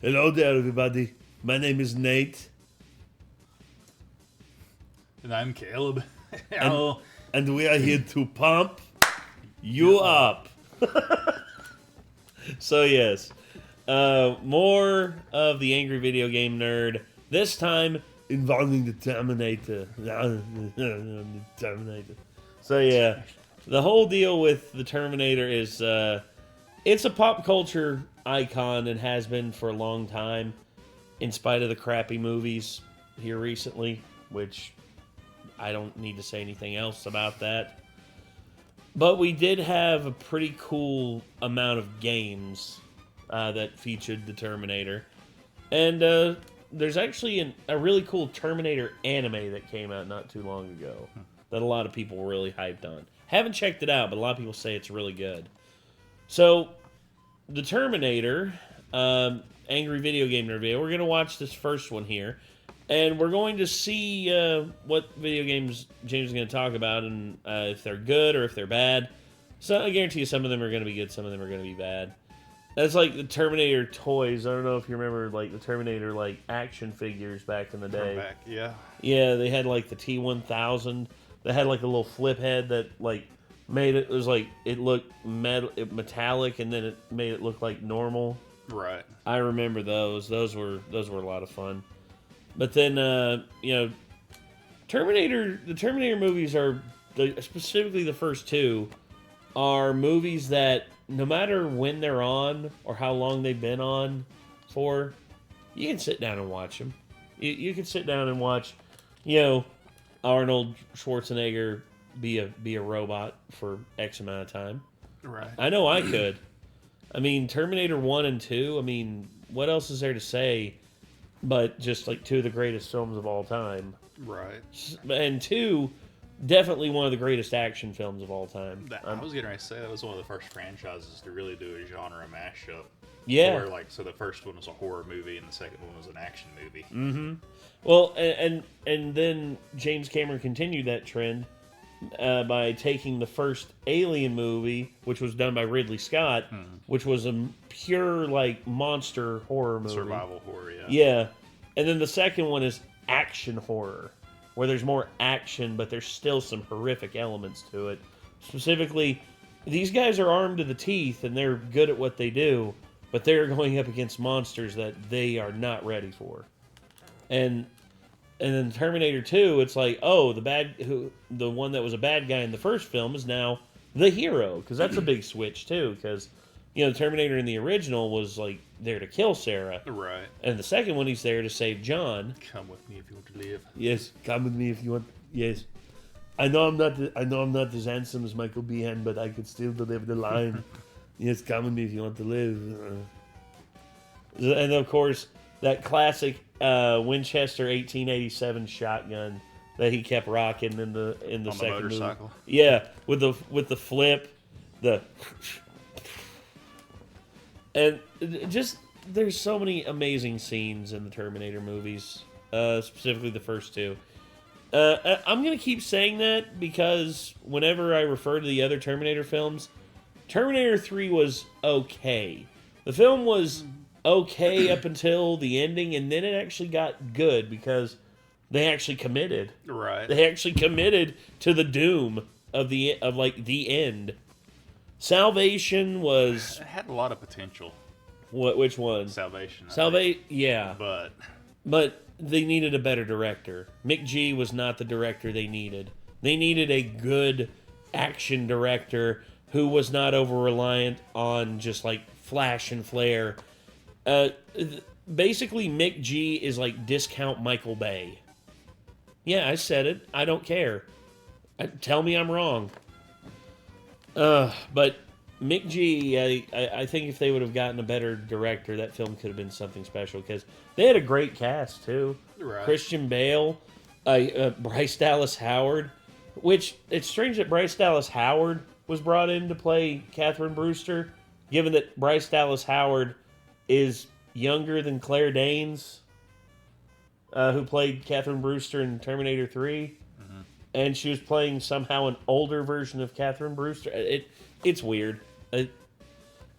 Hello there, everybody. My name is Nate. And I'm Caleb. And we are here to pump you up. So, yes. More of the Angry Video Game Nerd. This time involving the Terminator. The Terminator. So, yeah. The whole deal with the Terminator is it's a pop culture icon and has been for a long time, in spite of the crappy movies here recently, which I don't need to say anything else about that. But we did have a pretty cool amount of games that featured the Terminator. And there's actually a really cool Terminator anime that came out not too long ago that a lot of people were really hyped on. Haven't checked it out, but a lot of people say it's really good. So, the Terminator, Angry Video Game Review, we're going to watch this first one here. And we're going to see what video games James is going to talk about and if they're good or if they're bad. So I guarantee you some of them are going to be good, some of them are going to be bad. That's like the Terminator toys. I don't know if you remember like the Terminator like action figures back in the day. Yeah. Yeah, they had like the T-1000. They had like a little flip head that like made it was like it looked metallic and then it made it look like normal. Right. I remember those. Those were a lot of fun. But then, the Terminator movies are, specifically the first two, are movies that no matter when they're on or how long they've been on for, you can sit down and watch them. You can sit down and watch, Arnold Schwarzenegger be a robot for X amount of time. Right. I know I could. I mean, Terminator 1 and 2, I mean, what else is there to say? But just like two of the greatest films of all time. Right. And two, definitely one of the greatest action films of all time. I was getting ready to say that was one of the first franchises to really do a genre mashup. Yeah. Where so the first one was a horror movie and the second one was an action movie. Mm-hmm. Well, and then James Cameron continued that trend by taking the first Alien movie, which was done by Ridley Scott, which was a pure like monster horror movie. Survival horror, yeah. Yeah. And then the second one is action horror, where there's more action, but there's still some horrific elements to it. Specifically, these guys are armed to the teeth, and they're good at what they do, but they're going up against monsters that they are not ready for. And then Terminator 2, it's like, oh, the one that was a bad guy in the first film is now the hero, because that's a big switch, too, because... the Terminator in the original was, like, there to kill Sarah. Right. And the second one, he's there to save John. Come with me if you want to live. Yes, come with me if you want. Yes. I know I'm not as handsome as Michael Behan, but I could still deliver the line. Yes, come with me if you want to live. And, of course, that classic Winchester 1887 shotgun that he kept rocking in the second motorcycle. movie. Yeah, with the flip, and just, there's so many amazing scenes in the Terminator movies, specifically the first two. I'm going to keep saying that because whenever I refer to the other Terminator films, Terminator 3 was okay. The film was okay up until the ending, and then it actually got good because they actually committed. Right. They actually committed to the doom of the end. Salvation was... It had a lot of potential. Which one? Salvation. Yeah. But they needed a better director. Mick G was not the director they needed. They needed a good action director who was not over-reliant on just, like, flash and flare. Basically, Mick G is like discount Michael Bay. Yeah, I said it. I don't care. Tell me I'm wrong. But Mick G, I think if they would have gotten a better director, that film could have been something special because they had a great cast too. Right. Christian Bale, Bryce Dallas Howard, which it's strange that Bryce Dallas Howard was brought in to play Catherine Brewster, given that Bryce Dallas Howard is younger than Claire Danes, who played Catherine Brewster in Terminator 3. And she was playing somehow an older version of Catherine Brewster. It's weird. And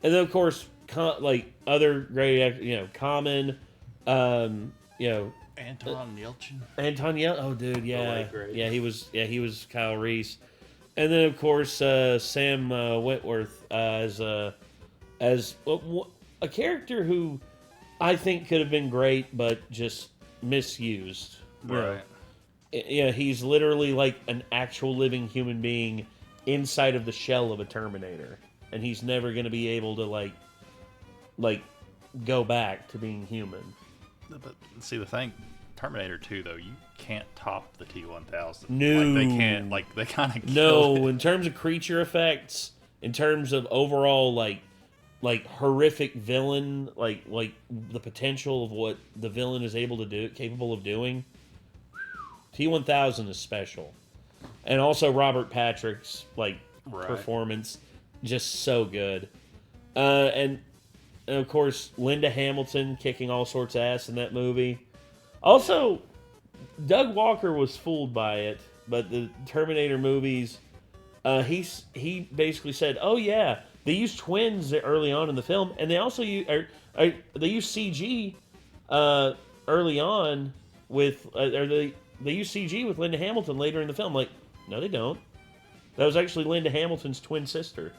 then, of course, like other great, Common, Anton Yelchin. Oh, dude, yeah, late great. he was Kyle Reese, and then of course Sam Wentworth as a character who I think could have been great, but just misused. Right. Yeah, he's literally like an actual living human being inside of the shell of a Terminator, and he's never going to be able to like go back to being human. But see, the thing, Terminator 2 though, you can't top the T-1000. No, like, they can't. Like they kind of no. In terms of creature effects, in terms of overall like horrific villain, like the potential of what the villain is capable of doing. T-1000 is special, and also Robert Patrick's performance, just so good, and of course Linda Hamilton kicking all sorts of ass in that movie. Also, Doug Walker was fooled by it, but the Terminator movies, he basically said, "Oh yeah, they used twins early on in the film, and they also use CG early on with They use CG with Linda Hamilton later in the film." Like, no, they don't. That was actually Linda Hamilton's twin sister.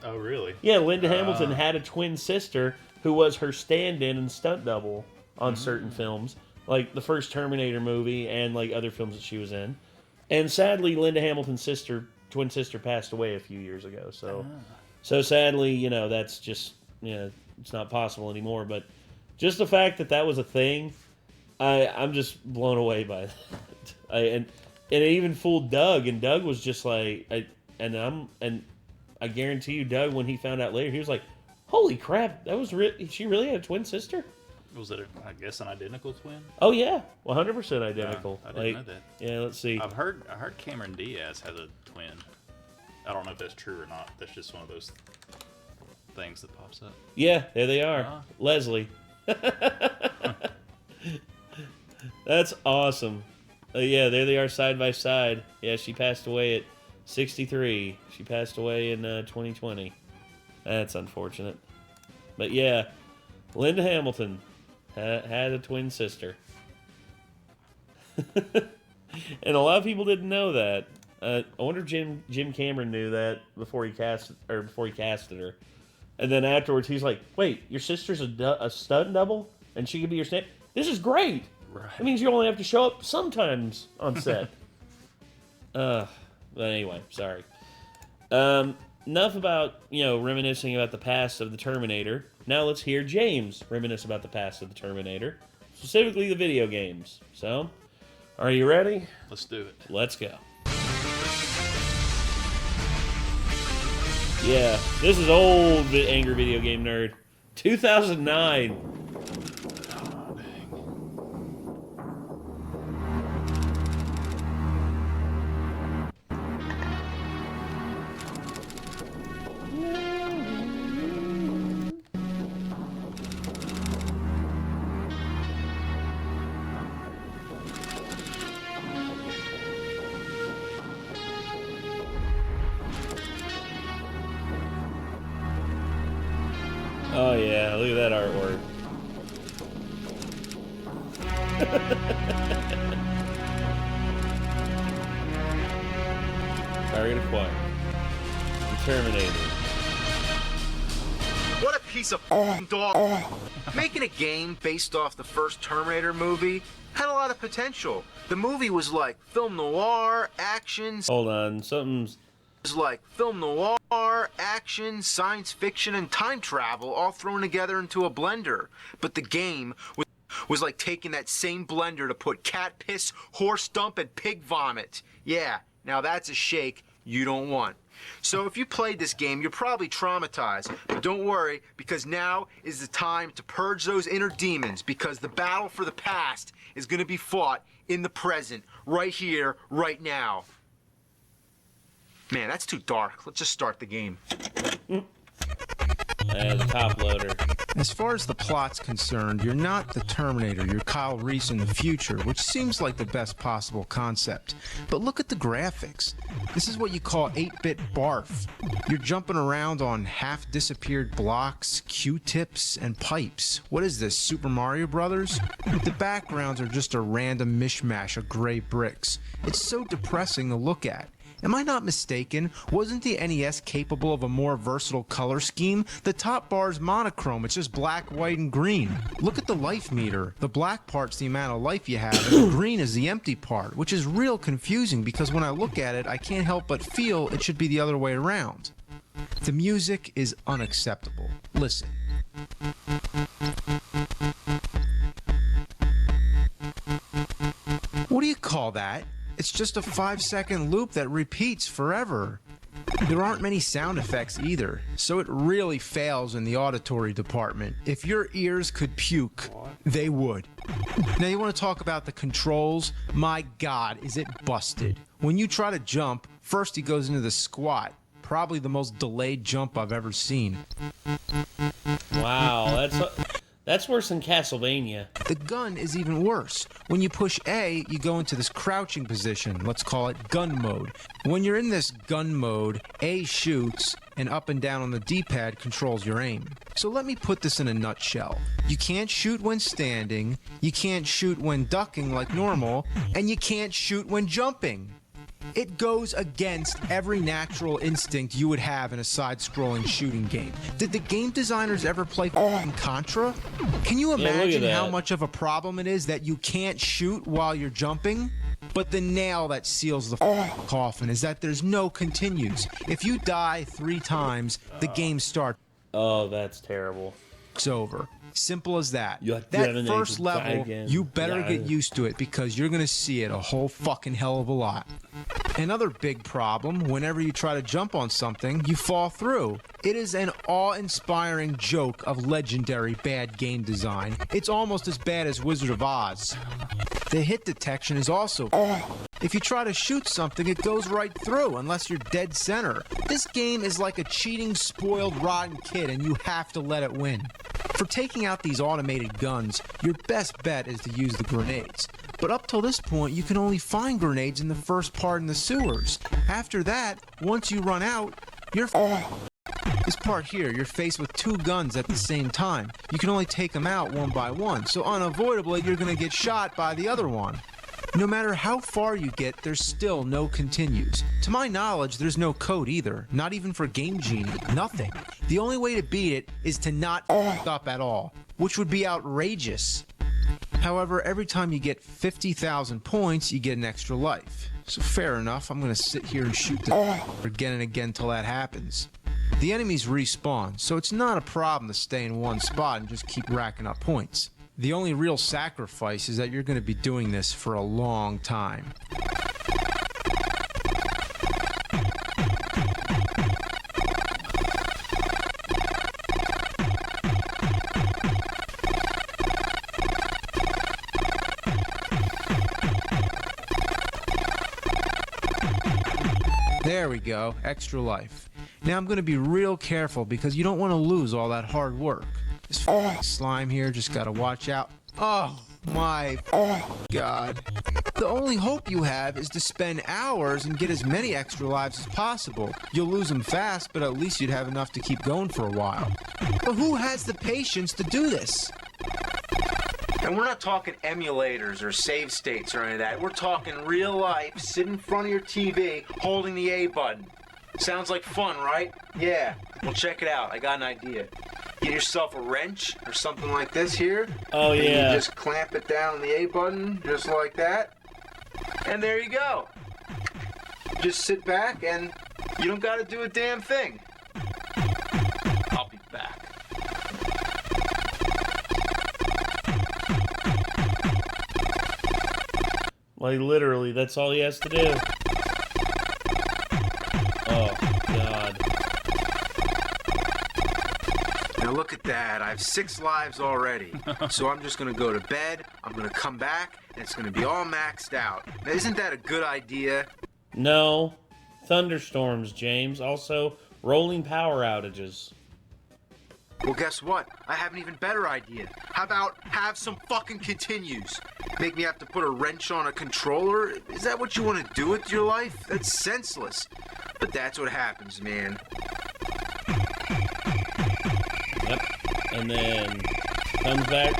Oh, really? Yeah, Linda Hamilton had a twin sister who was her stand-in and stunt double on certain films, like the first Terminator movie and like other films that she was in. And sadly, Linda Hamilton's twin sister passed away a few years ago. So sadly, that's just, it's not possible anymore. But just the fact that was a thing, I'm just blown away by that. And it even fooled Doug, and Doug was just like, I guarantee you, Doug, when he found out later, he was like, "Holy crap, she really had a twin sister?" Was it, I guess, an identical twin? Oh yeah, 100% identical. I didn't know that. Yeah, let's see. I heard Cameron Diaz has a twin. I don't know if that's true or not. That's just one of those things that pops up. Yeah, there they are. Leslie. That's awesome. Yeah, there they are side by side. Yeah, she passed away at 63. She passed away in 2020. That's unfortunate. But yeah, Linda Hamilton had a twin sister. And a lot of people didn't know that. I wonder if Jim Cameron knew that before he casted her. And then afterwards, he's like, "Wait, your sister's a stunt double, and she could be your stand? This is great. Right. That means you only have to show up sometimes on set." But anyway, sorry. Enough about reminiscing about the past of the Terminator. Now let's hear James reminisce about the past of the Terminator, specifically the video games. So, are you ready? Let's do it. Let's go. Yeah, this is old Angry Video Game Nerd. 2009. Oh yeah, look at that artwork. Target acquired. The Terminator. What a piece of dog. Making a game based off the first Terminator movie had a lot of potential. The movie was like film noir, action. Hold on, something's... It was like film noir, action, science fiction, and time travel all thrown together into a blender. But the game was like taking that same blender to put cat piss, horse dump, and pig vomit. Yeah, now that's a shake you don't want. So if you played this game, you're probably traumatized. But don't worry, because now is the time to purge those inner demons, because the battle for the past is going to be fought in the present, right here, right now. Man, that's too dark. Let's just start the game. The top loader. As far as the plot's concerned, you're not the Terminator, you're Kyle Reese in the future, which seems like the best possible concept. But look at the graphics. This is what you call 8-bit barf. You're jumping around on half-disappeared blocks, Q-tips, and pipes. What is this, Super Mario Brothers? The backgrounds are just a random mishmash of gray bricks. It's so depressing to look at. Am I not mistaken? Wasn't the NES capable of a more versatile color scheme? The top bar is monochrome, it's just black, white, and green. Look at the life meter. The black part's the amount of life you have, and the green is the empty part, which is real confusing because when I look at it, I can't help but feel it should be the other way around. The music is unacceptable. Listen. What do you call that? It's just a 5-second loop that repeats forever. There aren't many sound effects either, so it really fails in the auditory department. If your ears could puke, they would. Now you want to talk about the controls? My God, is it busted. When you try to jump, first he goes into the squat. Probably the most delayed jump I've ever seen. Wow, that's worse than Castlevania. The gun is even worse. When you push A, you go into this crouching position. Let's call it gun mode. When you're in this gun mode, A shoots, and up and down on the D-pad controls your aim. So let me put this in a nutshell. You can't shoot when standing, you can't shoot when ducking like normal, and you can't shoot when jumping. It goes against every natural instinct you would have in a side-scrolling shooting game. Did the game designers ever play Contra? Can you imagine how much of a problem it is that you can't shoot while you're jumping? But the nail that seals the coffin is that there's no continues. If you die 3 times, the game starts. Oh, that's terrible. It's over. Simple as that. That first level, you better get used to it because you're going to see it a whole fucking hell of a lot. Another big problem, whenever you try to jump on something, you fall through. It is an awe-inspiring joke of legendary bad game design. It's almost as bad as Wizard of Oz. The hit detection is also... If you try to shoot something, it goes right through, unless you're dead center. This game is like a cheating, spoiled, rotten kid, and you have to let it win. For taking out these automated guns, your best bet is to use the grenades. But up till this point, you can only find grenades in the first part in the sewers. After that, once you run out, you're This part here, you're faced with 2 guns at the same time. You can only take them out one by one, so unavoidably, you're going to get shot by the other one. No matter how far you get, there's still no continues. To my knowledge, there's no code either, not even for Game Genie, nothing. The only way to beat it is to not up at all, which would be outrageous. However, every time you get 50,000 points, you get an extra life. So fair enough, I'm gonna sit here and shoot the again and again till that happens. The enemies respawn, so it's not a problem to stay in one spot and just keep racking up points. The only real sacrifice is that you're going to be doing this for a long time. There we go, extra life. Now I'm going to be real careful because you don't want to lose all that hard work. This slime here, just gotta watch out. Oh my God. The only hope you have is to spend hours and get as many extra lives as possible. You'll lose them fast, but at least you'd have enough to keep going for a while. But who has the patience to do this? And we're not talking emulators or save states or any of that. We're talking real life, sit in front of your TV, holding the A button. Sounds like fun, right? Yeah. Well, check it out. I got an idea. Get yourself a wrench or something like this here. Oh, yeah. And you just clamp it down on the A button, just like that. And there you go. Just sit back and you don't got to do a damn thing. I'll be back. Like, literally, that's all he has to do. Oh, God. Now look at that, I have 6 lives already. So I'm just gonna go to bed, I'm gonna come back, and it's gonna be all maxed out. Now isn't that a good idea? No. Thunderstorms, James. Also, rolling power outages. Well, guess what? I have an even better idea. How about have some fucking continues? Make me have to put a wrench on a controller? Is that what you want to do with your life? That's senseless. But that's what happens, man. Yep. And then comes back.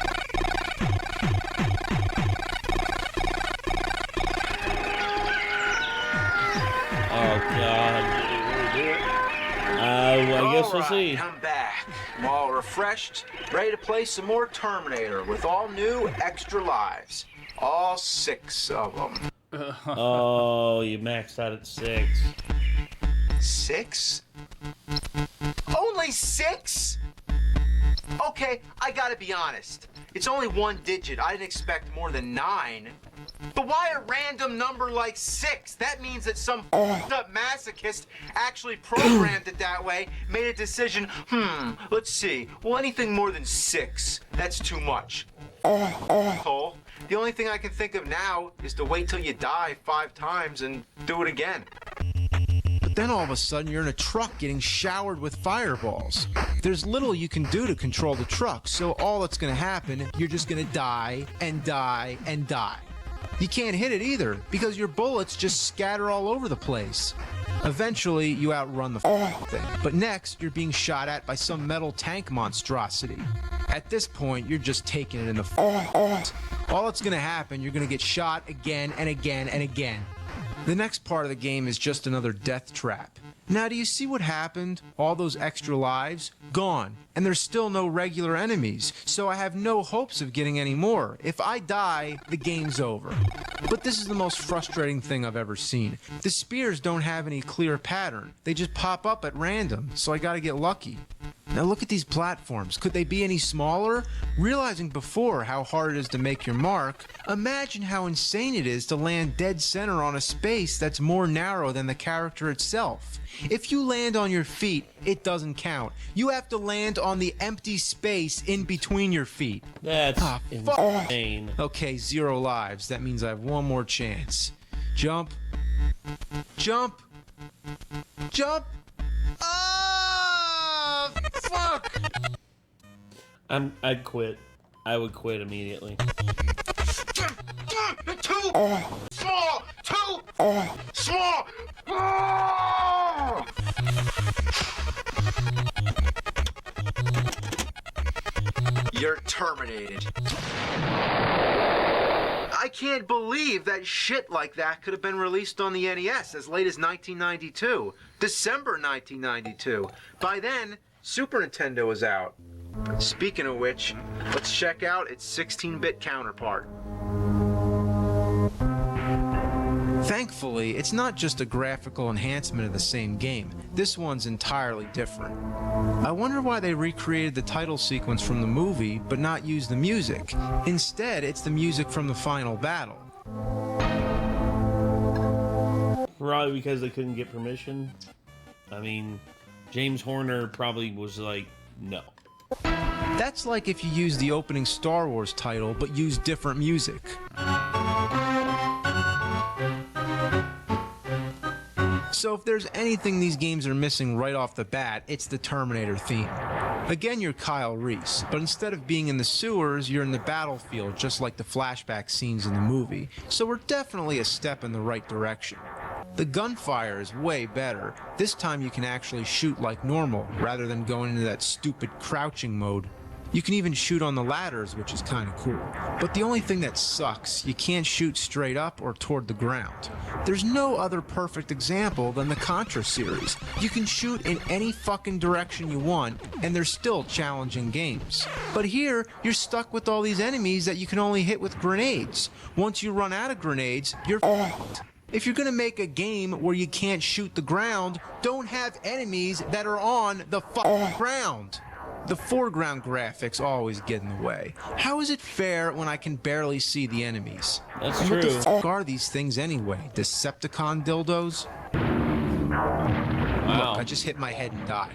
Oh, God. I guess we'll see. I'm back. I'm all refreshed, ready to play some more Terminator with all new extra lives. All 6 of them. Oh, you maxed out at 6. 6? Only 6? Okay, I gotta be honest. It's only 1 digit. I didn't expect more than 9. But why a random number like 6? That means that some up masochist actually programmed it that way, made a decision, let's see, well, anything more than 6, that's too much. Cole, the only thing I can think of now is to wait till you die 5 times and do it again. But then all of a sudden you're in a truck getting showered with fireballs. There's little you can do to control the truck, so all that's gonna happen, you're just gonna die and die and die. You can't hit it either, because your bullets just scatter all over the place. Eventually, you outrun the thing. But next, you're being shot at by some metal tank monstrosity. At this point, you're just taking it in the All that's gonna happen, you're gonna get shot again and again and again. The next part of the game is just another death trap. Now, do you see what happened? All those extra lives, gone. And there's still no regular enemies, so I have no hopes of getting any more. If I die, the game's over. But this is the most frustrating thing I've ever seen. The spears don't have any clear pattern. They just pop up at random, so I gotta get lucky. Now look at these platforms. Could they be any smaller? Realizing before how hard it is to make your mark, imagine how insane it is to land dead center on a space that's more narrow than the character itself. If you land on your feet, it doesn't count. You have to land on the empty space in between your feet. That's insane. Okay, 0 lives. That means I have 1 more chance. Jump. Jump. Jump. Ah! Fuck! I'd quit. I would quit immediately. Too small! Too small! Ah! You're terminated. I can't believe that shit like that could have been released on the NES as late as 1992. December 1992. By then, Super Nintendo was out. Speaking of which, let's check out its 16-bit counterpart. Thankfully, it's not just a graphical enhancement of the same game. This one's entirely different. I wonder why they recreated the title sequence from the movie, but not used the music. Instead, it's the music from the final battle. Probably because they couldn't get permission. I mean, James Horner probably was like, no. That's like if you use the opening Star Wars title, but use different music. So if there's anything these games are missing right off the bat, it's the Terminator theme. Again, you're Kyle Reese, but instead of being in the sewers, you're in the battlefield, just like the flashback scenes in the movie. So we're definitely a step in the right direction. The gunfire is way better. This time you can actually shoot like normal, rather than going into that stupid crouching mode. You can even shoot on the ladders, which is kind of cool. But the only thing that sucks, you can't shoot straight up or toward the ground. There's no other perfect example than the Contra series. You can shoot in any fucking direction you want, and they're still challenging games. But here, you're stuck with all these enemies that you can only hit with grenades. Once you run out of grenades, you're f***ed. If you're gonna make a game where you can't shoot the ground, don't have enemies that are on the fucking ground. The foreground graphics always get in the way. How is it fair when I can barely see the enemies? That's and true. What the fuck are these things anyway? Decepticon dildos? Wow. Look, I just hit my head and died.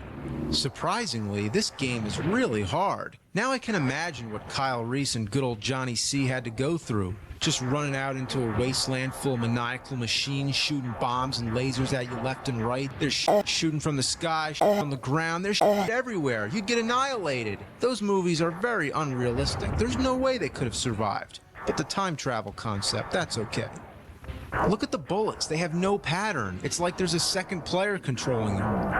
Surprisingly, this game is really hard. Now I can imagine what Kyle Reese and good old Johnny C had to go through. Just running out into a wasteland full of maniacal machines shooting bombs and lasers at you left and right. There's shooting from the sky, from the ground. There's everywhere. You'd get annihilated. Those movies are very unrealistic. There's no way they could have survived. But the time travel concept, that's okay. Look at the bullets. They have no pattern. It's like there's a second player controlling them.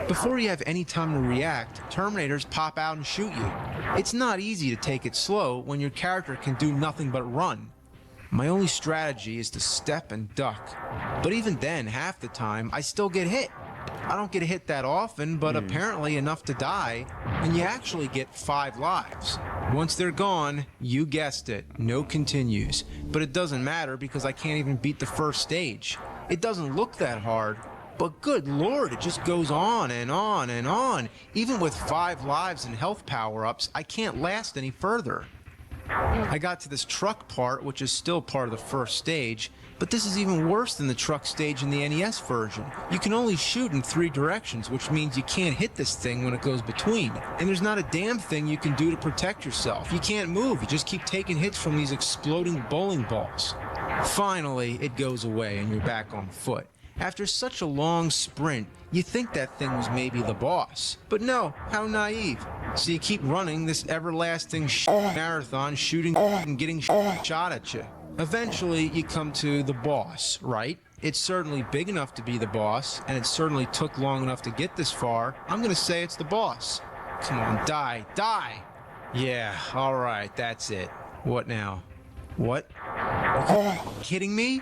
Before you have any time to react, Terminators pop out and shoot you. It's not easy to take it slow when your character can do nothing but run. My only strategy is to step and duck. But even then, half the time, I still get hit. I don't get hit that often, but apparently enough to die, and you actually get 5 lives. Once they're gone, you guessed it, no continues. But it doesn't matter because I can't even beat the first stage. It doesn't look that hard, but good lord, it just goes on and on and on. Even with 5 lives and health power-ups, I can't last any further. I got to this truck part, which is still part of the first stage, but this is even worse than the truck stage in the NES version. You can only shoot in 3 directions, which means you can't hit this thing when it goes between. And there's not a damn thing you can do to protect yourself. You can't move, you just keep taking hits from these exploding bowling balls. Finally, it goes away and you're back on foot. After such a long sprint, you think that thing was maybe the boss. But no, how naive. So you keep running this everlasting marathon, shooting and getting shot at you. Eventually, you come to the boss, right? It's certainly big enough to be the boss, and it certainly took long enough to get this far. I'm gonna say it's the boss. Come on, die, die! Yeah, alright, that's it. What now? What? Are you kidding me?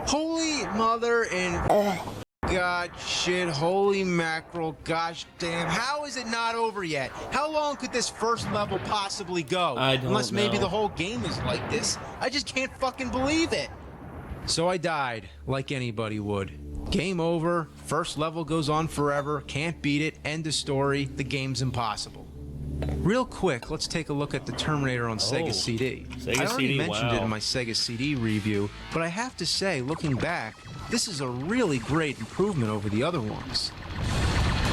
Holy mother and God shit, holy mackerel, gosh damn, how is it not over yet? How long could this first level possibly go? I don't Unless maybe know. the whole game is like this. I just can't fucking believe it. So I died, like anybody would. Game over, first level goes on forever, can't beat it, end of story, the game's impossible. Real quick, let's take a look at the Terminator on Sega CD. Sega I already CD, mentioned it wow. in my Sega CD review, but I have to say, looking back, this is a really great improvement over the other ones.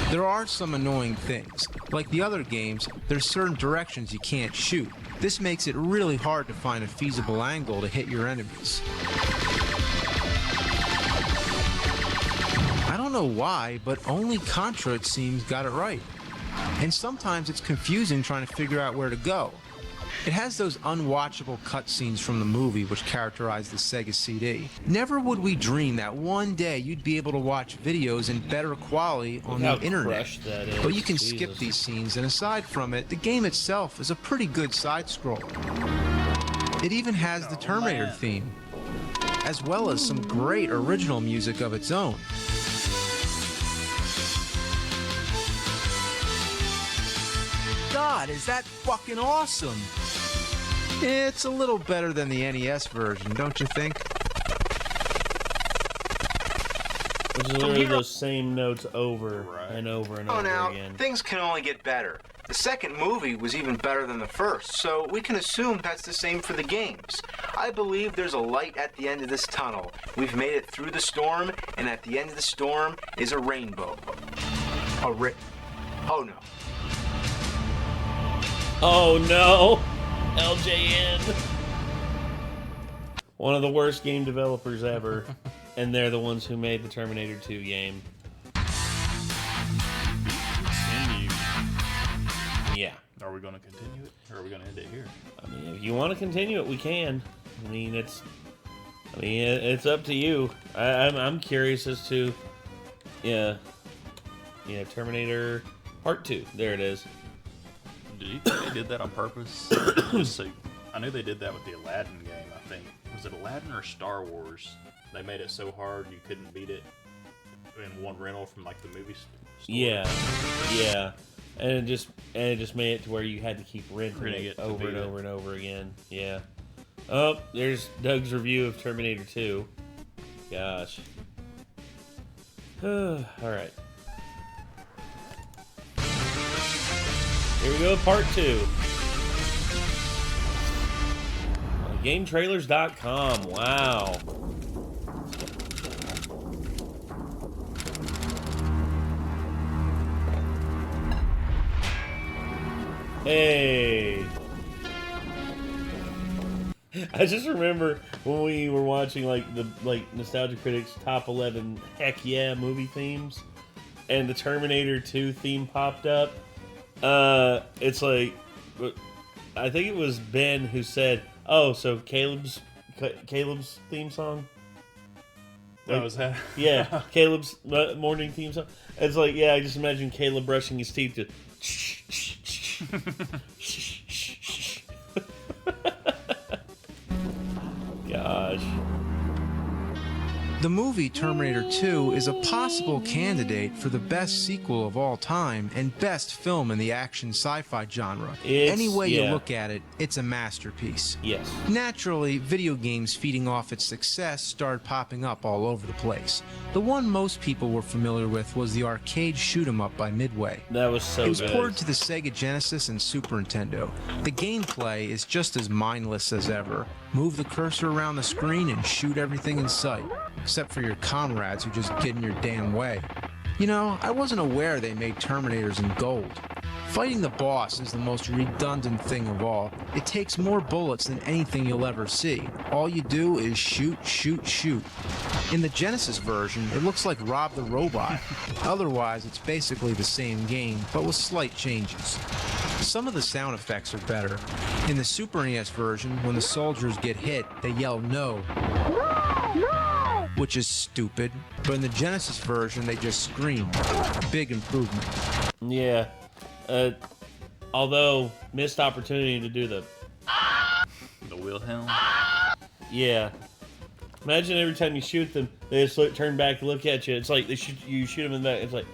There are some annoying things. Like the other games, there's certain directions you can't shoot. This makes it really hard to find a feasible angle to hit your enemies. I don't know why, but only Contra, it seems, got it right. And sometimes it's confusing trying to figure out where to go. It has those unwatchable cutscenes from the movie which characterize the Sega CD. Never would we dream that one day you'd be able to watch videos in better quality on Look the how internet. crushed that is. But you can Jesus. skip these scenes, and aside from it, the game itself is a pretty good side-scroller. It even has the Terminator man. theme, as well as some great original music of its own. God, is that fucking awesome? It's a little better than the NES version, don't you think? Which is literally those same notes over Right. and over and Oh, over now, again. things can only get better. The second movie was even better than the first, so we can assume that's the same for the games. I believe there's a light at the end of this tunnel. We've made it through the storm, and at the end of the storm is a rainbow. Oh no. Oh no! LJN! One of the worst game developers ever. And they're the ones who made the Terminator 2 game. Continue. Yeah. Are we going to continue it, or are we going to end it here? I mean, if you want to continue it, we can. I mean, it's up to you. I'm curious as to, yeah, Terminator Part 2. There it is. Did you think they did that on purpose? Just so, I knew they did that with the Aladdin game, I think. Was it Aladdin or Star Wars? They made it so hard you couldn't beat it in one rental from like the movie store. Yeah, and it just made it to where you had to keep renting it to over beat and it. over and over again. Yeah. Oh, there's Doug's review of Terminator 2. Gosh. All right. Here we go, part 2. On GameTrailers.com. Wow. Hey. I just remember when we were watching the Nostalgia Critics top 11 heck yeah movie themes, and the Terminator 2 theme popped up. It's like, I think it was Ben who said, "Oh, so Caleb's theme song." That was that. Yeah, Caleb's morning theme song. It's like, yeah, I just imagine Caleb brushing his teeth to. Gosh. The movie Terminator 2 is a possible candidate for the best sequel of all time and best film in the action sci-fi genre. Any way you look at it, it's a masterpiece. Yes. Naturally, video games feeding off its success started popping up all over the place. The one most people were familiar with was the arcade shoot-'em-up by Midway. That was so good. It was ported to the Sega Genesis and Super Nintendo. The gameplay is just as mindless as ever. Move the cursor around the screen and shoot everything in sight, except for your comrades who just get in your damn way. You know, I wasn't aware they made Terminators in gold. Fighting the boss is the most redundant thing of all. It takes more bullets than anything you'll ever see. All you do is shoot, shoot, shoot. In the Genesis version, it looks like Rob the Robot. Otherwise, it's basically the same game, but with slight changes. Some of the sound effects are better. In the Super NES version, when the soldiers get hit, they yell no. No! Which is stupid. But in the Genesis version, they just scream. Big improvement. Yeah. Although, missed opportunity to do the Wilhelm? Yeah. Imagine every time you shoot them, they just turn back to look at you. It's like you shoot them in the back. It's like...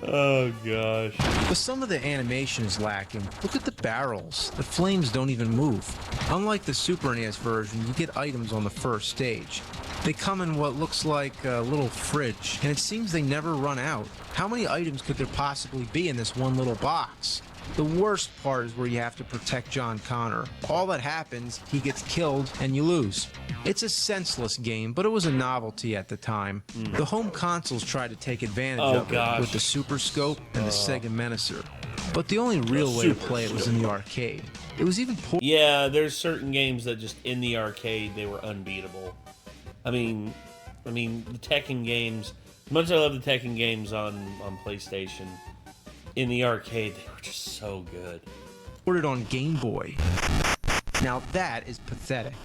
Oh, gosh. But some of the animation is lacking. Look at the barrels. The flames don't even move. Unlike the Super NES version, you get items on the first stage. They come in what looks like a little fridge, and it seems they never run out. How many items could there possibly be in this one little box? The worst part is where you have to protect John Connor. All that happens, he gets killed, and you lose. It's a senseless game, but it was a novelty at the time. The home consoles tried to take advantage of it with the Super Scope and the Sega Menacer. But the only real way to play it was in the arcade. It was even Yeah, there's certain games that just in the arcade, they were unbeatable. I mean, the Tekken games, as much as I love the Tekken games on PlayStation, in the arcade, they were just so good. Ported on Game Boy. Now that is pathetic.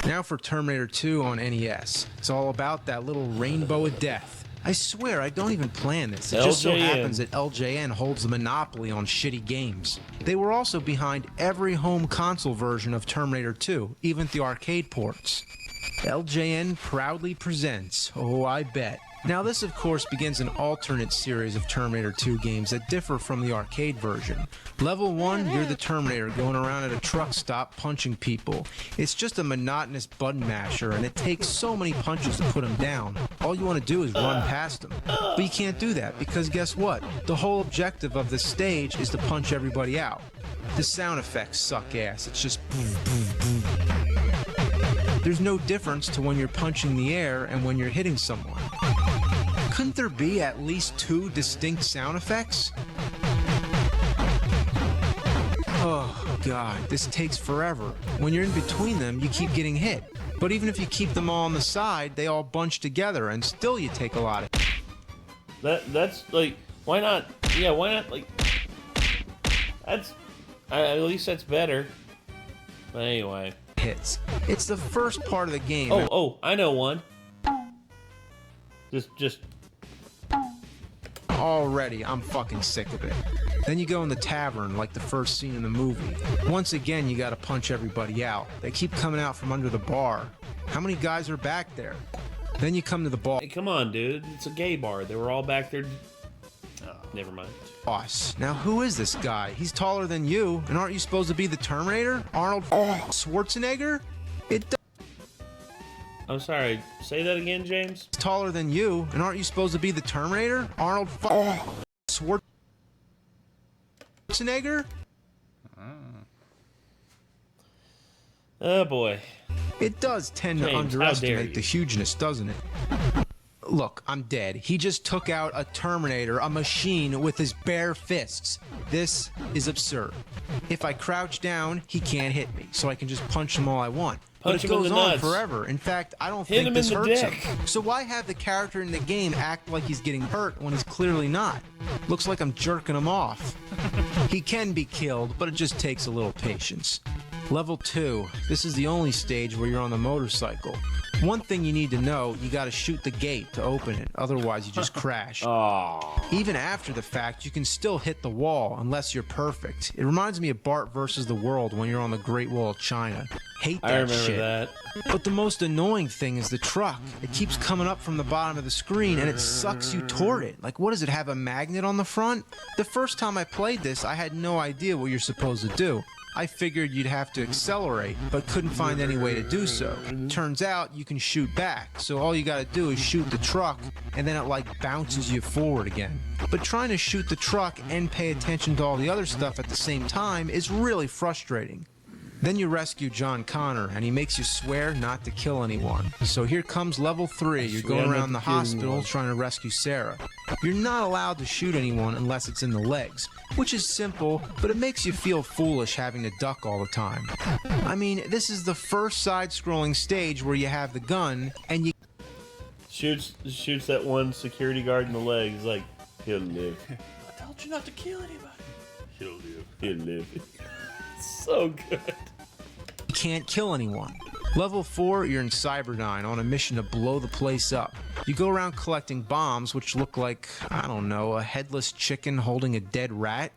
Now for Terminator 2 on NES. It's all about that little rainbow of death. I swear, I don't even plan this. It just so happens that LJN holds the monopoly on shitty games. They were also behind every home console version of Terminator 2, even the arcade ports. LJN proudly presents, oh I bet. Now this of course begins an alternate series of Terminator 2 games that differ from the arcade version. Level 1, you're the Terminator going around at a truck stop punching people. It's just a monotonous button masher and it takes so many punches to put them down. All you want to do is run past them. But you can't do that because guess what? The whole objective of this stage is to punch everybody out. The sound effects suck ass. It's just boom, boom, boom. There's no difference to when you're punching the air and when you're hitting someone. Couldn't there be at least 2 distinct sound effects? Oh, God, this takes forever. When you're in between them, you keep getting hit. But even if you keep them all on the side, they all bunch together, and still you take a lot of... That's, like, why not? Yeah, why not, like... That's... at least that's better. But anyway... hits. It's the first part of the game. Oh, I know one. Just... Already, I'm fucking sick of it. Then you go in the tavern, like the first scene in the movie. Once again, you gotta punch everybody out. They keep coming out from under the bar. How many guys are back there? Then you come to the bar. Hey, come on, dude. It's a gay bar. They were all back there. Never mind. Boss. Now, who is this guy? He's taller than you, and aren't you supposed to be the Terminator? Arnold Schwarzenegger? I'm sorry. Say that again, James. He's taller than you, and aren't you supposed to be the Terminator? Arnold Schwarzenegger? Oh boy. It does tend to James, underestimate the hugeness, doesn't it? Look, I'm dead. He just took out a Terminator, a machine, with his bare fists. This is absurd. If I crouch down, he can't hit me, so I can just punch him all I want. But Punch it him in goes the on nuts. forever. In fact, I don't Hit think him this in the hurts dick. him. So why have the character in the game act like he's getting hurt when he's clearly not? Looks like I'm jerking him off. He can be killed, but it just takes a little patience. Level 2. This is the only stage where you're on the motorcycle. One thing you need to know, you gotta shoot the gate to open it, otherwise you just crash. Even after the fact, you can still hit the wall, unless you're perfect. It reminds me of Bart versus the World when you're on the Great Wall of China. Hate that I remember shit. that. But the most annoying thing is the truck. It keeps coming up from the bottom of the screen and it sucks you toward it. Like, what does it have, a magnet on the front? The first time I played this, I had no idea what you're supposed to do. I figured you'd have to accelerate, but couldn't find any way to do so. Turns out you can shoot back, so all you gotta do is shoot the truck, and then it like bounces you forward again. But trying to shoot the truck and pay attention to all the other stuff at the same time is really frustrating. Then you rescue John Connor, and he makes you swear not to kill anyone. So here comes level 3. You're going around the hospital trying to rescue Sarah. You're not allowed to shoot anyone unless it's in the legs, which is simple, but it makes you feel foolish having to duck all the time. I mean, this is the first side-scrolling stage where you have the gun, and you Shoots that one security guard in the leg. He's like, he'll live. I told you not to kill anybody. He'll live. He'll live. So good. can't kill anyone. Level 4, you're in Cyberdyne on a mission to blow the place up. You go around collecting bombs, which look like, I don't know, a headless chicken holding a dead rat.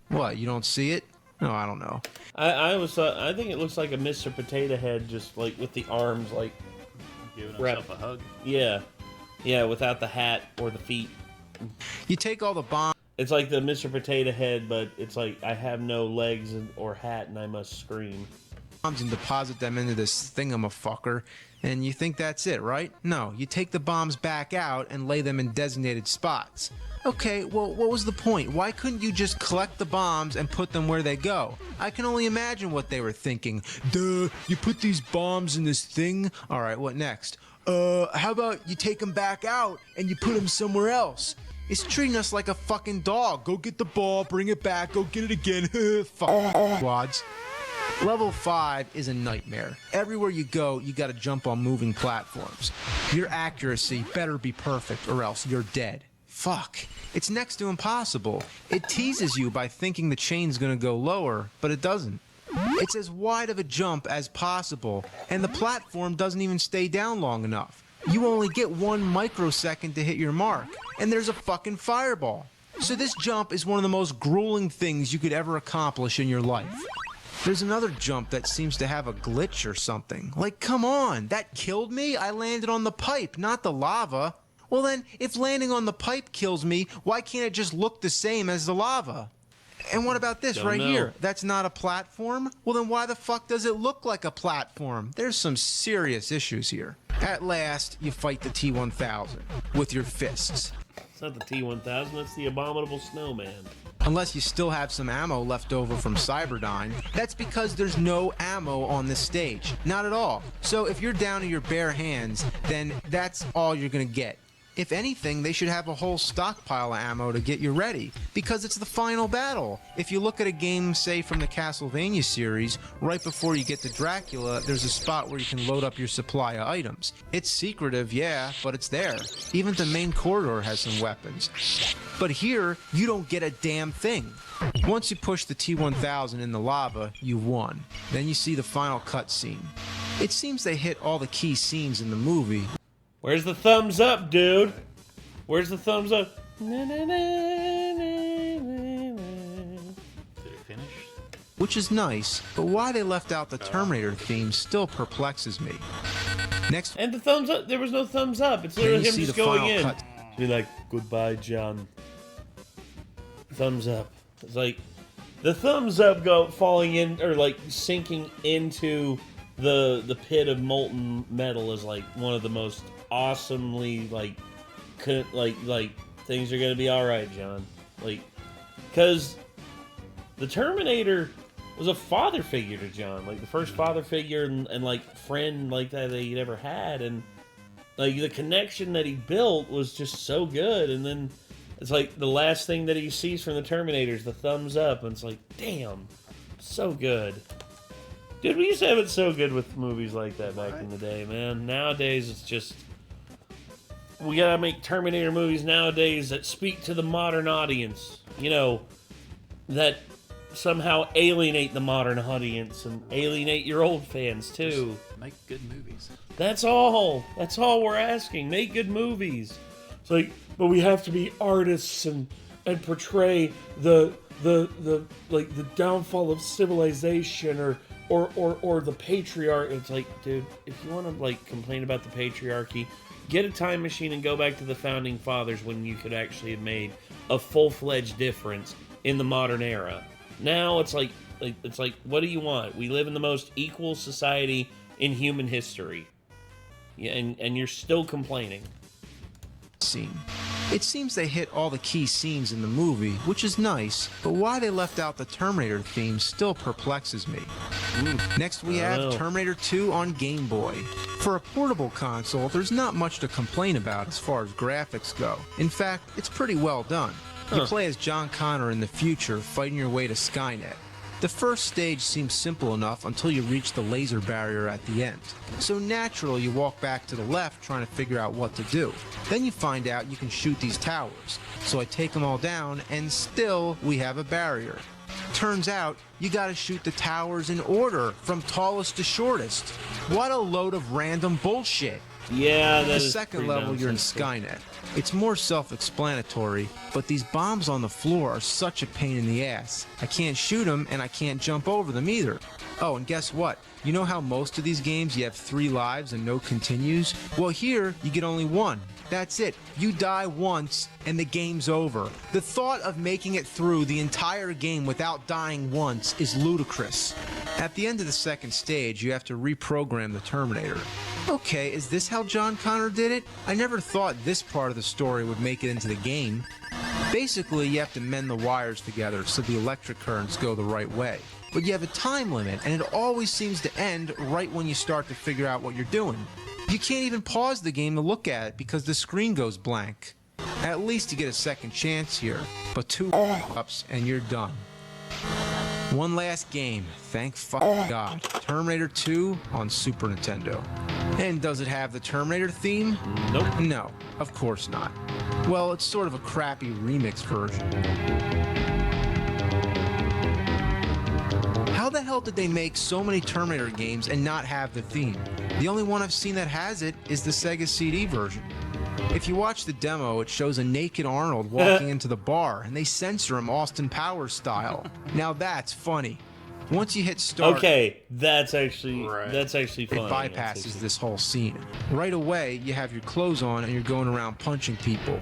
What, you don't see it? No, I don't know. I think it looks like a Mr. Potato Head, just like with the arms, like Giving himself a hug. yeah, without the hat or the feet. You take all the bombs. It's like the Mr. Potato Head, but it's like I have no legs or hat, and I must scream. And deposit them into this thingamafucker, and you think that's it, right? No, you take the bombs back out and lay them in designated spots. Okay, well, what was the point? Why couldn't you just collect the bombs and put them where they go? I can only imagine what they were thinking. Duh, you put these bombs in this thing? Alright, what next? How about you take them back out and you put them somewhere else? It's treating us like a fucking dog. Go get the ball, bring it back, go get it again. Fuck squads. Level 5 is a nightmare. Everywhere you go, you gotta jump on moving platforms. Your accuracy better be perfect or else you're dead. Fuck. It's next to impossible. It teases you by thinking the chain's gonna go lower, but it doesn't. It's as wide of a jump as possible, and the platform doesn't even stay down long enough. You only get 1 microsecond to hit your mark, and there's a fucking fireball. So this jump is one of the most grueling things you could ever accomplish in your life. There's another jump that seems to have a glitch or something. Like, come on, that killed me? I landed on the pipe, not the lava. Well then, if landing on the pipe kills me, why can't it just look the same as the lava? And what about this right here? That's not a platform? Well then why the fuck does it look like a platform? There's some serious issues here. At last, you fight the T-1000 with your fists. It's not the T-1000, that's the Abominable Snowman. Unless you still have some ammo left over from Cyberdyne. That's because there's no ammo on this stage. Not at all. So if you're down to your bare hands, then that's all you're gonna get. If anything, they should have a whole stockpile of ammo to get you ready, because it's the final battle. If you look at a game, say, from the Castlevania series, right before you get to Dracula, there's a spot where you can load up your supply of items. It's secretive, yeah, but it's there. Even the main corridor has some weapons. But here, you don't get a damn thing. Once you push the T-1000 in the lava, you won. Then you see the final cutscene. It seems they hit all the key scenes in the movie. Where's the thumbs up, dude? Where's the thumbs up? Did it finish? Which is nice, but why they left out the Terminator theme still perplexes me. Next, And the thumbs up, there was no thumbs up. It's then literally you him see just the going final in. cut. Be like, goodbye, John. Thumbs up. It's like, the thumbs up go falling in, or like sinking into the pit of molten metal is like one of the most awesomely like things are gonna be all right, John. Like, because the Terminator was a father figure to John, like the first father figure and like friend like that he'd ever had, and Like, the connection that he built was just so good, and then it's like the last thing that he sees from the Terminators, the thumbs up, and it's like, damn, so good. Dude, we used to have it so good with movies like that back in the day, man. Nowadays, it's just... We gotta make Terminator movies nowadays that speak to the modern audience. You know, that somehow alienate the modern audience and alienate your old fans, too. Just make good movies. That's all. That's all we're asking. Make good movies. It's like, but we have to be artists and portray the downfall of civilization or the patriarch. It's like, dude, if you want to like complain about the patriarchy, get a time machine and go back to the founding fathers when you could actually have made a full-fledged difference in the modern era. Now it's like what do you want? We live in the most equal society in human history. Yeah, and you're still complaining. Scene. It seems they hit all the key scenes in the movie, which is nice, but why they left out the Terminator theme still perplexes me. Next we have Terminator 2 on Game Boy. For a portable console, there's not much to complain about as far as graphics go. In fact, it's pretty well done. You play as John Connor in the future, fighting your way to Skynet. The first stage seems simple enough until you reach the laser barrier at the end. So naturally you walk back to the left trying to figure out what to do. Then you find out you can shoot these towers. So I take them all down and still we have a barrier. Turns out you gotta shoot the towers in order from tallest to shortest. What a load of random bullshit. Yeah, the second level you're in Skynet. It's more self-explanatory, but these bombs on the floor are such a pain in the ass. I can't shoot them, and I can't jump over them either. Oh, and guess what? You know how most of these games you have 3 lives and no continues? Well, here, you get only 1. That's it. You die once, and the game's over. The thought of making it through the entire game without dying once is ludicrous. At the end of the second stage, you have to reprogram the Terminator. Okay, is this how John Connor did it? I never thought this part of the story would make it into the game. Basically, you have to mend the wires together so the electric currents go the right way. But you have a time limit, and it always seems to end right when you start to figure out what you're doing. You can't even pause the game to look at it because the screen goes blank. At least you get a second chance here, but 2 ups and you're done. One last game, thank fucking God. Terminator 2 on Super Nintendo. And does it have the Terminator theme? Nope. No, of course not. Well, it's sort of a crappy remix version. How the hell did they make so many Terminator games and not have the theme? The only one I've seen that has it is the Sega CD version. If you watch the demo, it shows a naked Arnold walking into the bar, and they censor him Austin Powers style. Now that's funny. Once you hit start... Okay, that's actually funny. It bypasses this whole scene. Right away, you have your clothes on and you're going around punching people.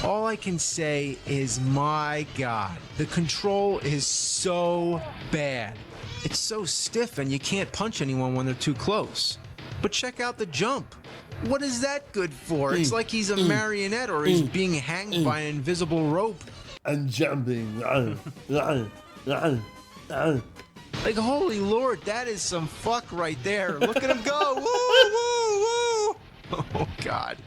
All I can say is, my God, the control is so bad. It's so stiff and you can't punch anyone when they're too close. But check out the jump. What is that good for? It's like he's a marionette or he's being hanged by an invisible rope. I'm jumping. Like, holy Lord, that is some fuck right there. Look at him go. Woo, woo, woo. Oh, God.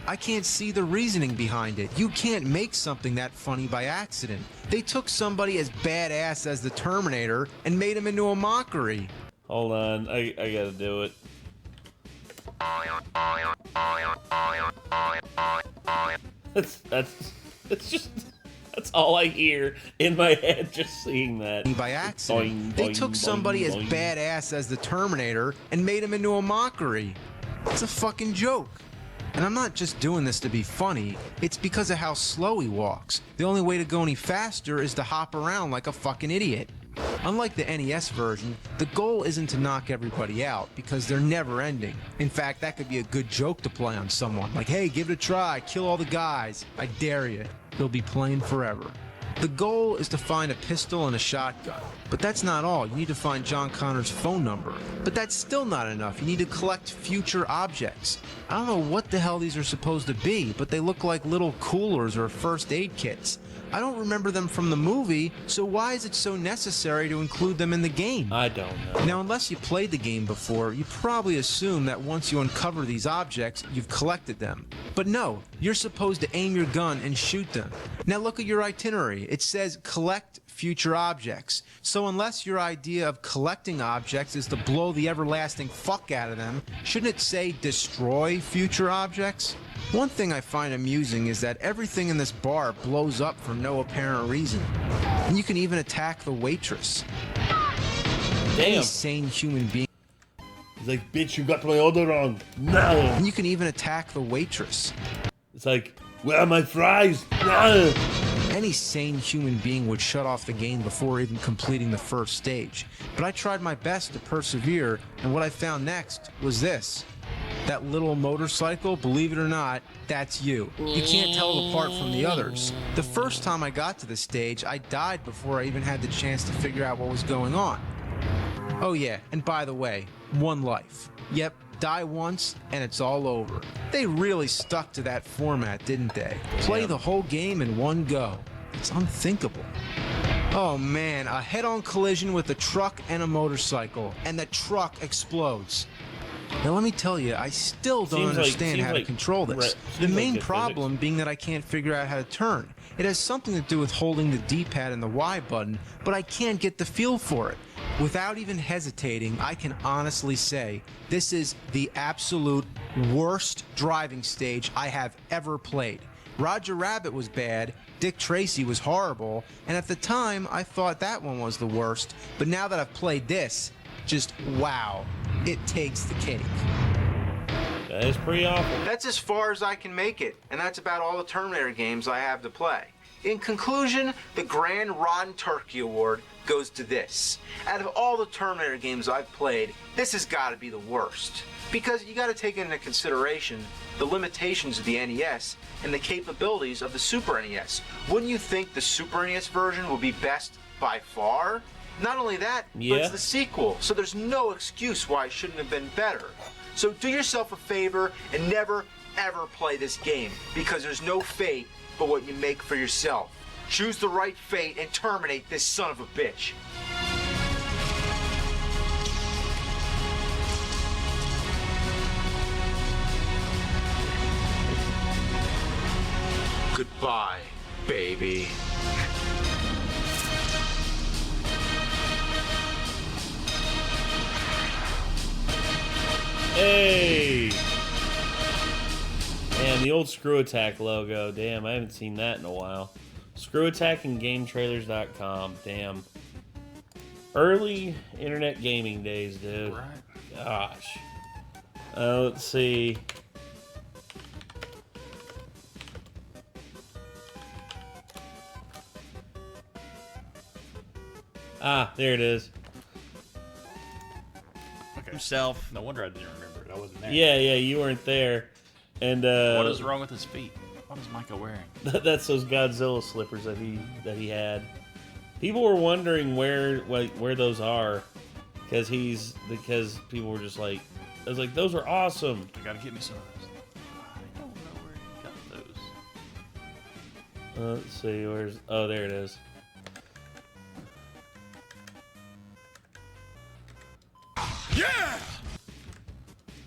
I can't see the reasoning behind it. You can't make something that funny by accident. They took somebody as badass as the Terminator and made him into a mockery. Hold on, I gotta do it. That's all I hear in my head just seeing that. By accident. They took somebody as badass as the Terminator and made him into a mockery. It's a fucking joke. And I'm not just doing this to be funny, it's because of how slow he walks. The only way to go any faster is to hop around like a fucking idiot. Unlike the NES version, the goal isn't to knock everybody out, because they're never ending. In fact, that could be a good joke to play on someone. Like, hey, give it a try, kill all the guys. I dare you. They'll be playing forever. The goal is to find a pistol and a shotgun. But that's not all. You need to find John Connor's phone number. But that's still not enough. You need to collect future objects. I don't know what the hell these are supposed to be, but they look like little coolers or first aid kits. I don't remember them from the movie, so why is it so necessary to include them in the game? I don't know. Now, unless you played the game before, you probably assume that once you uncover these objects, you've collected them. But no, you're supposed to aim your gun and shoot them. Now look at your itinerary. It says collect future objects. So unless your idea of collecting objects is to blow the everlasting fuck out of them, shouldn't it say destroy future objects? One thing I find amusing is that everything in this bar blows up for no apparent reason. And you can even attack the waitress. Any Damn. sane human being. He's like, bitch, you got my order wrong. No. And you can even attack the waitress. It's like, where are my fries? No. Any sane human being would shut off the game before even completing the first stage. But I tried my best to persevere, and what I found next was this. That little motorcycle, believe it or not, that's you. You can't tell it apart from the others. The first time I got to this stage, I died before I even had the chance to figure out what was going on. Oh yeah, and by the way, one life. Yep, die once and it's all over. They really stuck to that format, didn't they? Play the whole game in one go. It's unthinkable. Oh man, a head-on collision with a truck and a motorcycle, and the truck explodes. Now let me tell you, I still don't understand how to control this. The main problem being that I can't figure out how to turn. It has something to do with holding the D-pad and the Y button, but I can't get the feel for it. Without even hesitating, I can honestly say this is the absolute worst driving stage I have ever played. Roger Rabbit was bad, Dick Tracy was horrible, and at the time I thought that one was the worst, but now that I've played this, just wow, it takes the cake. That is pretty awful. That's as far as I can make it, and that's about all the Terminator games I have to play. In conclusion, the Grand Rotten Turkey Award goes to this. Out of all the Terminator games I've played, this has got to be the worst. Because you got to take into consideration the limitations of the NES and the capabilities of the Super NES. Wouldn't you think the Super NES version would be best by far? Not only that, but it's the sequel, so there's no excuse why it shouldn't have been better. So do yourself a favor and never, ever play this game, because there's no fate but what you make for yourself. Choose the right fate and terminate this son of a bitch. Goodbye, baby. Hey! Man, the old Screw Attack logo. Damn, I haven't seen that in a while. Screw Attack and GameTrailers.com. Damn. Early internet gaming days, dude. Right. Gosh. Let's see. Ah, there it is. Okay. Himself. No wonder I didn't remember it. I wasn't there. Yeah, you weren't there. And What is wrong with his feet? What is Micah wearing? that's those Godzilla slippers that he had. People were wondering where those are, because people were just like, I was like, those are awesome. You gotta get me some of those. I don't know where he got those. Let's see, there it is. Yeah!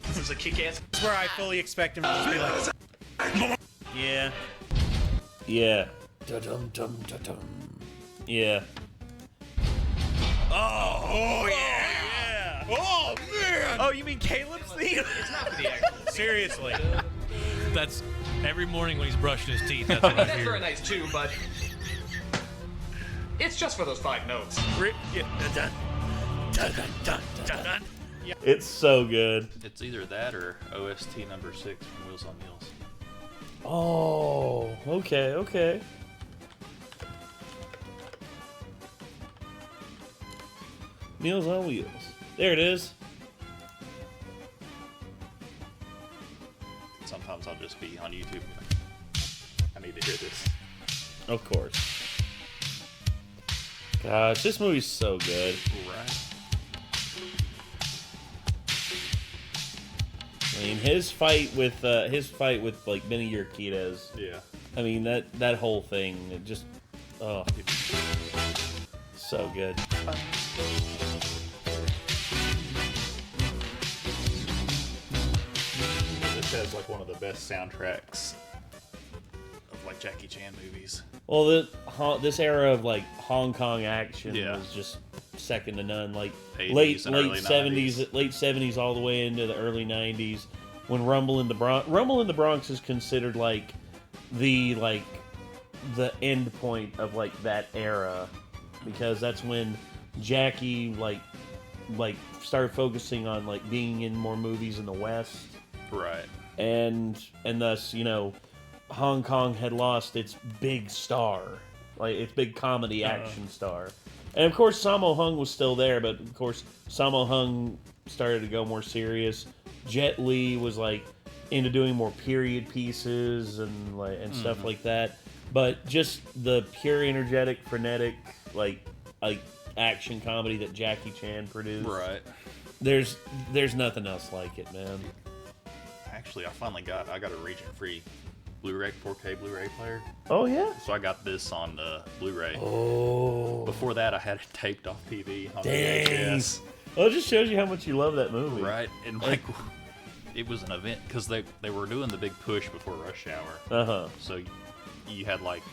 This is a kick-ass. That's where I fully expect him to just be like, yeah. Yeah. Da-dum-dum, da-dum. Yeah. Oh yeah! Oh man! Oh, you mean Caleb's theme? It's not for the actual. Seriously. That's every morning when he's brushing his teeth. That's what I That's hear. very nice too, but it's just for those 5 notes. Yeah. Dun, dun, dun, dun, dun, dun. Yeah. It's so good. It's either that or OST number 6 from Wheels on Meals. Oh, okay. Meals on Wheels. There it is. Sometimes I'll just be on YouTube and be like, I need to hear this. Of course. Gosh, this movie's so good. Right. I mean, his fight with like Benny Urquidez. Yeah. I mean that whole thing. It just Oh, so good. This has like one of the best soundtracks of like Jackie Chan movies. Well, this era of like Hong Kong action Yeah. was just second to none. Like 80s late and early 70s, late 70s, all the way into the early 90s. When Rumble in the Bronx is considered like the end point of like that era, because that's when Jackie like started focusing on like being in more movies in the West, Right. and thus, you know, Hong Kong had lost its big star, like its big comedy action star. And of course Sammo Hung was still there, but of course Sammo Hung started to go more serious. Jet Li was like into doing more period pieces and stuff like that. But just the pure, energetic, frenetic, like action comedy that Jackie Chan produced. Right. There's nothing else like it, man. Actually, I got a region-free Blu-ray 4K Blu-ray player. Oh yeah. So I got this on Blu-ray. Oh. Before that, I had it taped off TV on Dang. VHS. Well, it just shows you how much you love that movie. Right, and like it was an event because they were doing the big push before Rush Hour. Uh huh. So you had like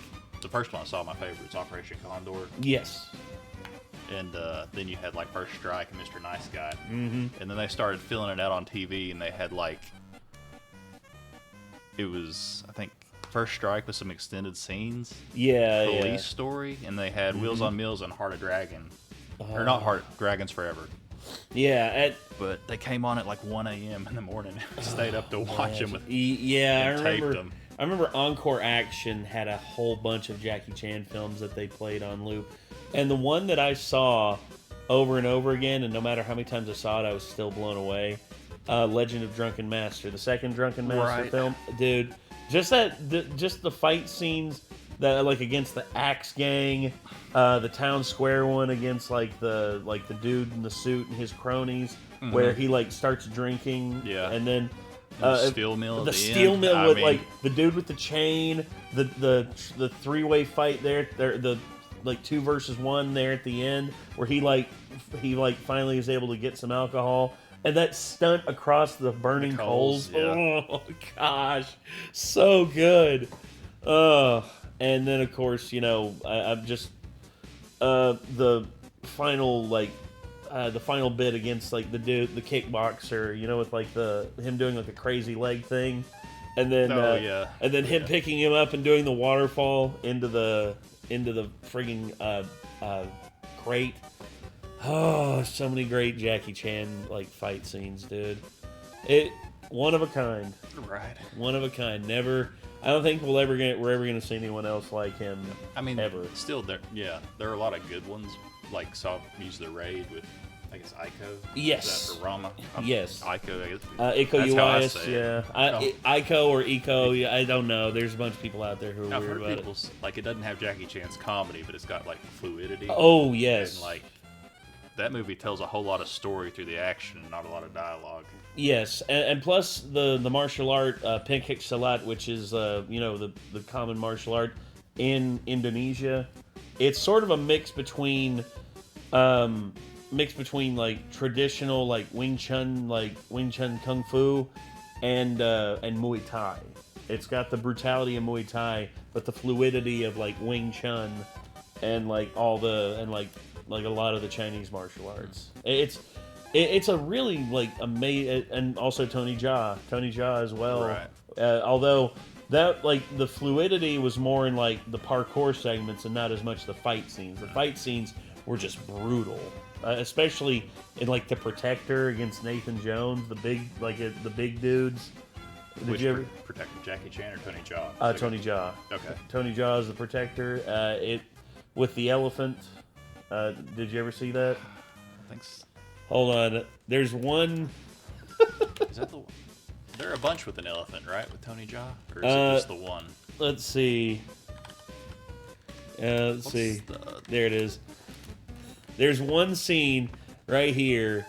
the first one I saw, my favorite is Operation Condor, Yes. and then you had like First Strike and Mr. Nice Guy, Mm-hmm. and then they started filling it out on TV, and they had like it was I think First Strike with some extended scenes, Yeah. Police Story, and they had Wheels on Meals and Heart of Dragon, or not Heart Dragons Forever. Yeah. But they came on at like 1 a.m. in the morning. I stayed up to watch them. Yeah, and I taped remember. them. I remember Encore Action had a whole bunch of Jackie Chan films that they played on loop, and the one that I saw over and over again, and no matter how many times I saw it, I was still blown away. Legend of Drunken Master, the second Drunken Master Right. film, dude. Just the fight scenes that like against the Axe Gang, the Town Square one against like the dude in the suit and his cronies, where he like starts drinking, Yeah. and then. The steel mill. The at steel end. mill I with mean, like the dude with the chain, the three-way fight there, the like 2 versus 1 there at the end, where he finally is able to get some alcohol, and that stunt across the burning coals. yeah. Oh gosh, so good. And then of course, you know, I'm just the final the final bit against like the dude, the kickboxer, you know, with like him doing like a crazy leg thing, and then and then him picking him up and doing the waterfall into the frigging crate. Oh, so many great Jackie Chan like fight scenes, dude. It one of a kind. Right. One of a kind. Never. I don't think we're ever gonna see anyone else like him. I mean, ever. still there. Yeah, there are a lot of good ones. Like saw Use the Raid with, I guess, Aiko. Yes. Is that for Rama? Yes. Aiko. I guess. Iko That's how I Uwais, say yeah. it. Aiko or Eco, yeah, I don't know. There's a bunch of people out there who are I've weird heard about people like it doesn't have Jackie Chan's comedy, but it's got like fluidity. it. Oh yes, And like that movie tells a whole lot of story through the action, not a lot of dialogue. yes, and plus the martial art Pencak Silat, which is you know the common martial art in Indonesia. It's sort of a mix between like traditional like Wing Chun Kung Fu and Muay Thai. It's got the brutality of Muay Thai, but the fluidity of like Wing Chun and like like a lot of the Chinese martial arts. It's a really like amazing, and also Tony Jaa as well. Right. Although that like the fluidity was more in like the parkour segments and not as much the fight scenes. The fight scenes were just brutal, especially in like the Protector against Nathan Jones, the big dudes. Did Which you ever? Protector, Jackie Chan or Tony Jaa? Tony Jaa. Okay. Tony Jaa is the Protector. It with the elephant. Did you ever see that? Thanks. Hold on. There's one. Is that the one? There are a bunch with an elephant, right? With Tony Jaa? Or is it just the one? Let's see. Let's What's see. the- There it is. There's one scene right here.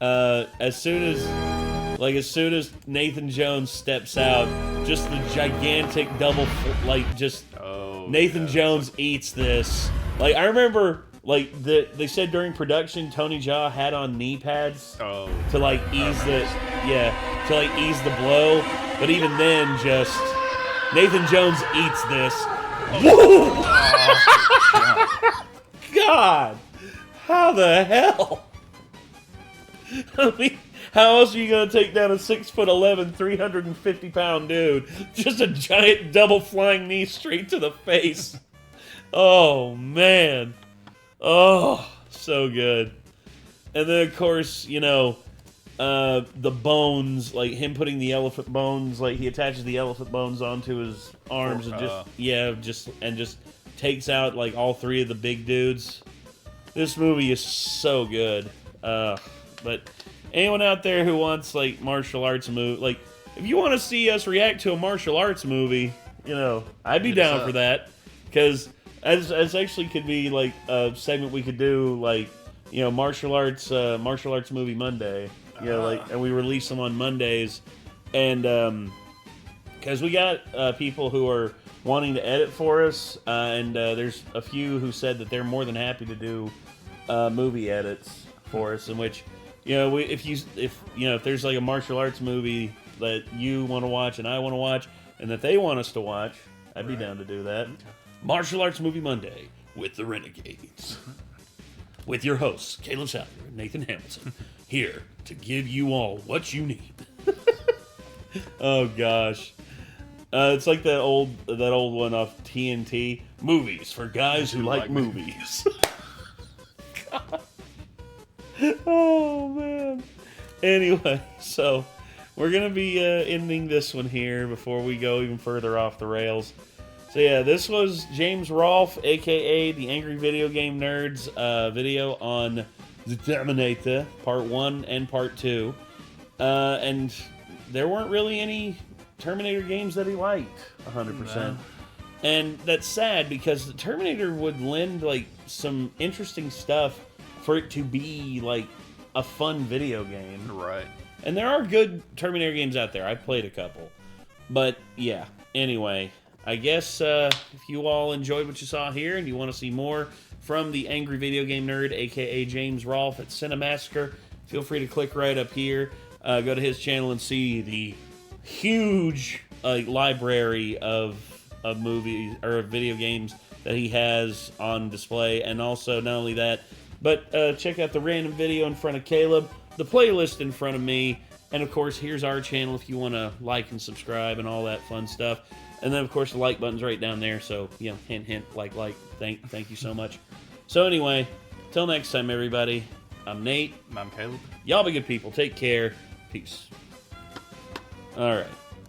As soon as Nathan Jones steps out, just the gigantic double, like just Oh, Oh, Nathan yeah. Jones eats this. Like, I remember, like, they said during production, Tony Jaa had on knee pads Oh, to, like, ease the blow. But even then, just, Nathan Jones eats this. Woo! God! How the hell? I mean, how else are you going to take down a 6'11", 350-pound dude? Just a giant double flying knee straight to the face. Oh, man. Oh, so good. And then, of course, you know, the bones, like him putting the elephant bones, like he attaches the elephant bones onto his arms and just takes out like all three of the big dudes. This movie is so good. But anyone out there who wants like martial arts movie, like if you want to see us react to a martial arts movie, you know, I'd be down for that, because as actually could be like a segment we could do, like, you know, martial arts movie Monday. You know, like, and we release them on Mondays, and because we got people who are wanting to edit for us, and there's a few who said that they're more than happy to do movie edits for us, in which, you know, if there's like a martial arts movie that you want to watch and I want to watch, and that they want us to watch, I'd be down to do that. Okay. Martial Arts Movie Monday with the Renegades. With your hosts, Caleb Salyer and Nathan Hamilton, here to give you all what you need. Oh gosh, it's like that old one off TNT. Movies for guys who like movies. God. Oh man. Anyway, so we're gonna be ending this one here before we go even further off the rails. So yeah, this was James Rolfe, aka the Angry Video Game Nerds, video on the Terminator, Part 1 and Part 2. And there weren't really any Terminator games that he liked 100%. No. And that's sad, because the Terminator would lend like some interesting stuff for it to be like a fun video game. Right. And there are good Terminator games out there. I've played a couple. But yeah, anyway, I guess if you all enjoyed what you saw here and you want to see more from the Angry Video Game Nerd, aka James Rolfe at Cinemassacre, feel free to click right up here. Go to his channel and see the huge library of movies or video games that he has on display. And also, not only that, but check out the random video in front of Caleb, the playlist in front of me, and of course, here's our channel if you want to like and subscribe and all that fun stuff. And then, of course, the like button's right down there. So, you know, hint, hint, like. Thank you so much. So anyway, till next time, everybody. I'm Nate. I'm Caleb. Y'all be good people. Take care. Peace. All right.